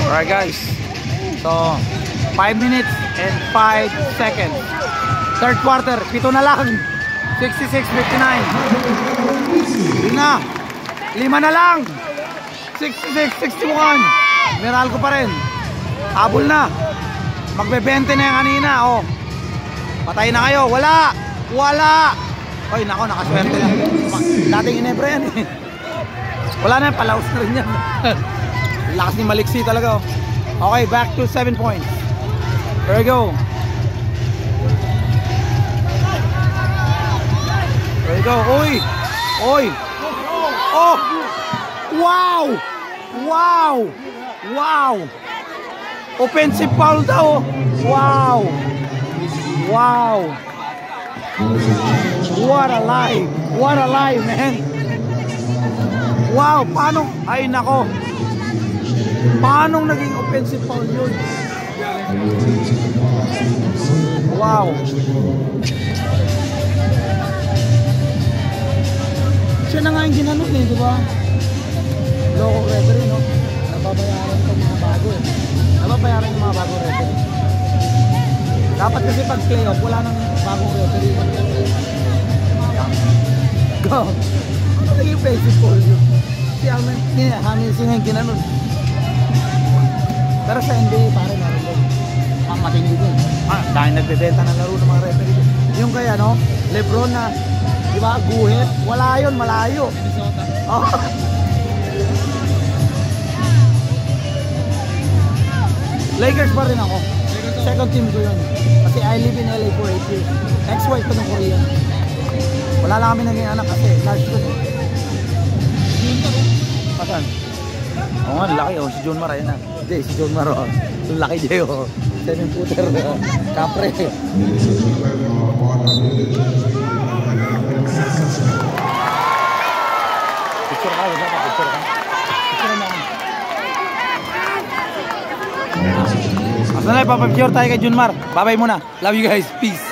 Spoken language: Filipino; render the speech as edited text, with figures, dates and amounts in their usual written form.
Alright guys, so 5 minutes and 5 seconds. Third quarter, 7 na lang. 66-59. na 5 na lang. 66-61. Meralco pa rin. Habol na. Magbe-20 na yung kanina. Oh. Patay na kayo. Wala. Oy, nako, nakaswerte na. Dating inebra yan eh. Wala na yan, palaos na rin yan. Lakas ni Maliksi talaga. Okay, back to 7 points. There we go. There we go. Oy. Oh. Wow. Offensive foul daw. Wow. What a lie, man. Wow, paano? Ay nako. Paano naging offensive foul yun? Wow. Siya na nga yung ginanong eh, di ba? Loko referee, no? Nababayaran itong mga bago eh. Nababayaran yung mga bago referee. Dapat kasi pag playoff, wala nang bagong referee. Go! Ano naging offensive foul yun? Si Hamilton nga yung ginanong. Pero sa NBA, pare meron din. Ang matindi din. Dahil nagbebenta ng laro ng mga referee. Yung kaya, no? Lebron na, di ba, guhit. Wala yun, malayo. Minnesota. Oh. Lakers pa rin ako. Second team ko yun. Kasi I live in LA for 8 years. Ex-wife ko ng Korean. Wala lang kami naging anak kasi large ko eh. Pasan? Oo nga, laki oh. Si John Mar, ayun na. Jay, si John Mar oh. Laki Jay oh. 7-footer. Kapre. Picture ka, wala ka. Picture ka. Picture na. Asa na, papapicture tayo kay Junmar. Bye-bye muna. Love you guys. Peace.